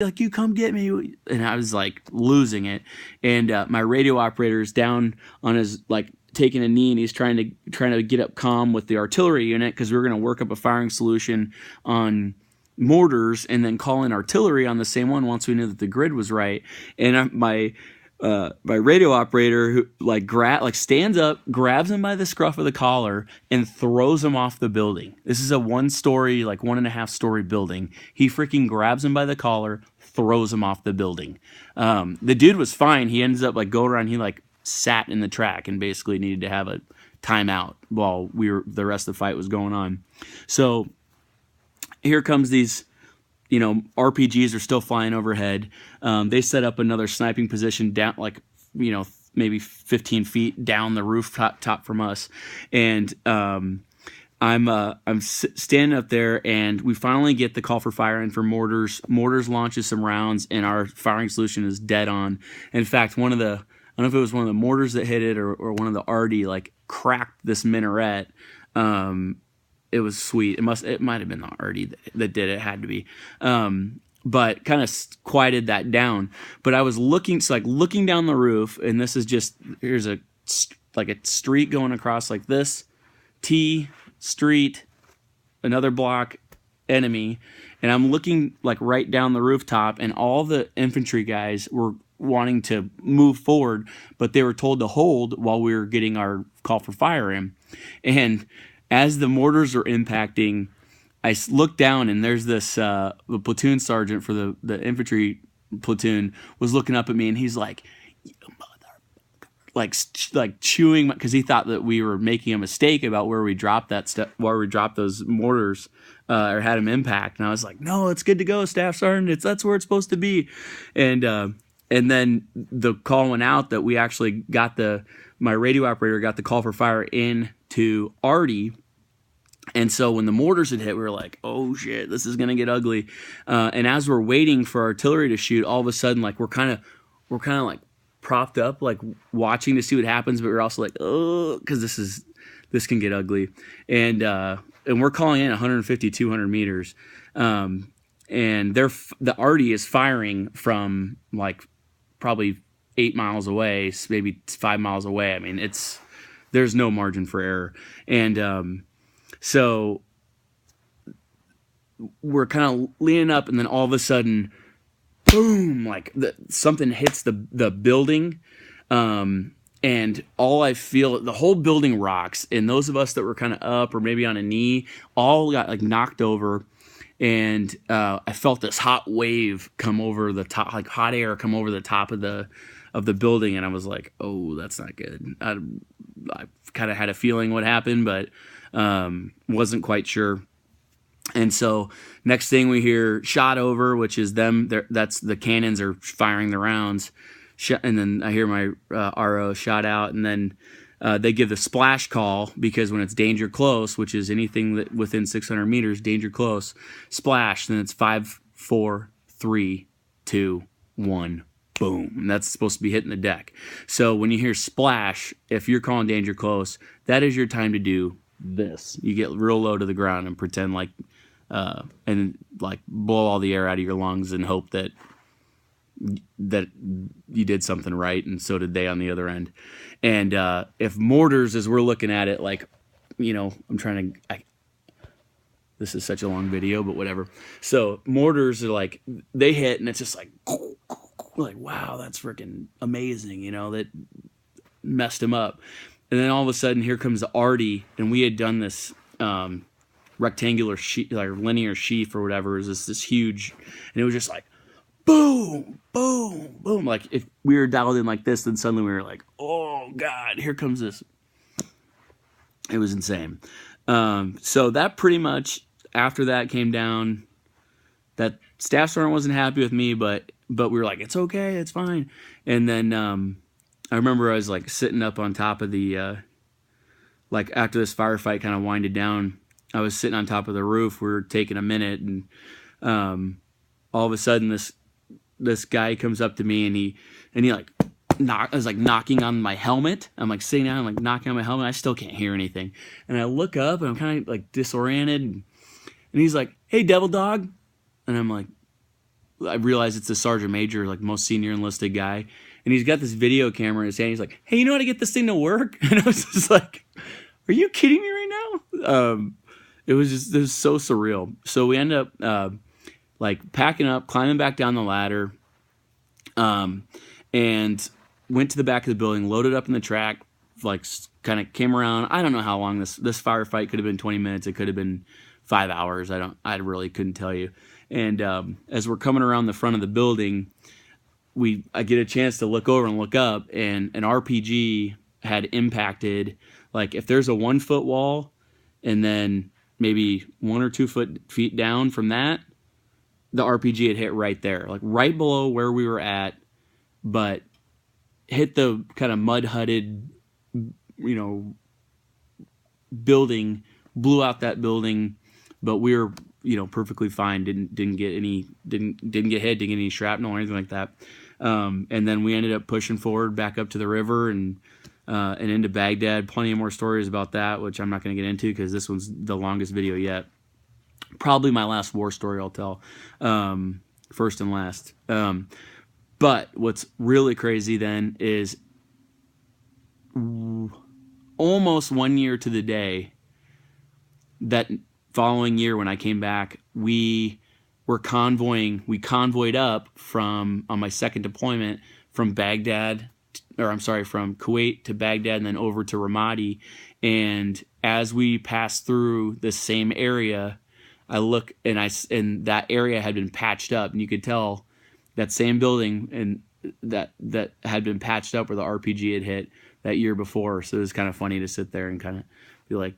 like, you come get me. And I was like losing it. And my radio operator is down on his, like, taking a knee, and he's trying to get up calm with the artillery unit, because we were going to work up a firing solution on mortars and then call in artillery on the same one once we knew that the grid was right. And my radio operator, who like stands up, grabs him by the scruff of the collar, and throws him off the building. This is a 1-story, like 1.5-story building. He freaking grabs him by the collar, throws him off the building. The dude was fine. He ends up like going around. He like sat in the track and basically needed to have a timeout while the rest of the fight was going on. So here comes these, RPGs are still flying overhead. They set up another sniping position down, like, maybe 15 feet down the rooftop from us. And I'm standing up there, and we finally get the call for fire in for mortars. Mortars launches some rounds, and our firing solution is dead on. In fact, I don't know if it was one of the mortars that hit it or one of the Arty, like, cracked this minaret. It was sweet. It might have been the Arty that did it. It had to be. But kind of quieted that down. But I was looking down the roof, and this is just, here's a street going across like this, T, street, another block, enemy, and I'm looking like right down the rooftop, and all the infantry guys were wanting to move forward, but they were told to hold while we were getting our call for fire in. And as the mortars are impacting, I look down, and there's this the platoon sergeant for the infantry platoon was looking up at me, and he's like, "You mother," like chewing, because he thought that we were making a mistake about where we dropped those mortars, or had them impact. And I was like, "No, it's good to go, Staff Sergeant. That's where it's supposed to be." And then the call went out that we actually my radio operator got the call for fire in to Arty. And so when the mortars had hit, we were like, "Oh shit, this is gonna get ugly." And as we're waiting for artillery to shoot, all of a sudden, like, we're kind of like propped up, like watching to see what happens, but we're also like, "Oh," because this can get ugly. And we're calling in 150, 200 meters, and the Arty is firing from like probably 8 miles away, maybe 5 miles away. I mean, there's no margin for error. And so we're kind of leaning up, and then all of a sudden, boom, like something hits the building. And all I feel, the whole building rocks, and those of us that were kind of up or maybe on a knee all got like knocked over. And I felt this hot wave come over the top, like hot air come over the top of the building, and I was like, "Oh, that's not good." I kind of had a feeling what happened, but wasn't quite sure. And so next thing we hear shot over, which is them. That's the cannons are firing the rounds, and then I hear my RO shot out, and then they give the splash call, because when it's danger close, which is anything that within 600 meters, danger close, splash. Then it's 5, 4, 3, 2, 1. Boom. And that's supposed to be hitting the deck. So when you hear splash, if you're calling danger close, that is your time to do this. You get real low to the ground and pretend like, and like blow all the air out of your lungs and hope that you did something right, and so did they on the other end. And if mortars, as we're looking at it, like, this is such a long video, but whatever. So mortars are like, they hit, and it's just like wow, that's freaking amazing, that messed him up. And then all of a sudden, here comes the Arty, and we had done this rectangular sheet, like linear sheaf or whatever. It was this huge, and it was just like boom, boom, boom. Like if we were dialed in like this, then suddenly we were like, "Oh God, here comes this." It was insane. So that pretty much, after that came down, that Staff Sergeant wasn't happy with me, but we were like, "It's okay, it's fine." And then I remember I was like sitting up on top of the, like after this firefight kind of winded down, I was sitting on top of the roof. We were taking a minute, and all of a sudden this guy comes up to me, and he like I was like knocking on my helmet. I'm like sitting down, I'm like knocking on my helmet. I still can't hear anything. And I look up, and I'm kind of like disoriented. And he's like, "Hey, Devil Dog." And I'm like, I realize it's the sergeant major, like most senior enlisted guy, and he's got this video camera in his hand. He's like, "Hey, you know how to get this thing to work?" And I was just like, "Are you kidding me right now?" It was so surreal. So we end up like packing up, climbing back down the ladder, and went to the back of the building, loaded up in the track, like kind of came around. I don't know how long this firefight could have been. 20 minutes. It could have been 5 hours. I really couldn't tell you. And as we're coming around the front of the building, I get a chance to look over and look up, and an RPG had impacted. Like if there's a 1 foot wall, and then maybe 1 or 2 feet down from that, the RPG had hit right there, like right below where we were at, but hit the kind of mud hutted, building, blew out that building, but we were, perfectly fine. Didn't get hit, didn't get any shrapnel or anything like that. And then we ended up pushing forward back up to the river and into Baghdad. Plenty of more stories about that, which I'm not going to get into because this one's the longest video yet. Probably my last war story I'll tell, first and last. But what's really crazy then is almost 1 year to the day, that following year when I came back, we convoyed up on my second deployment from from Kuwait to Baghdad and then over to Ramadi. And as we passed through the same area, I look and that area had been patched up, and you could tell that same building and that had been patched up where the RPG had hit that year before. So it was kind of funny to sit there and kind of be like,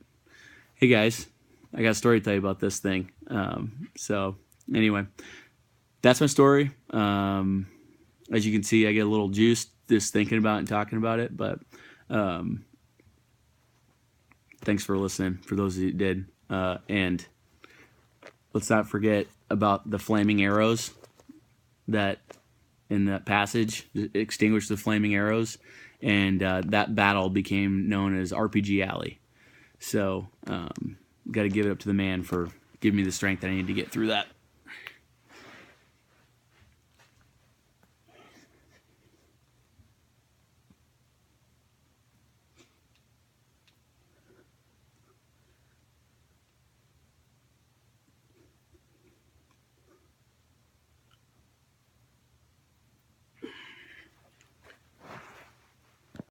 "Hey guys, I got a story to tell you about this thing." So anyway, that's my story. As you can see, I get a little juiced just thinking about it and talking about it. But thanks for listening, for those of you who did. And let's not forget about the flaming arrows that in that passage extinguished the flaming arrows. And that battle became known as RPG Alley. So got to give it up to the man for giving me the strength I needed to get through that.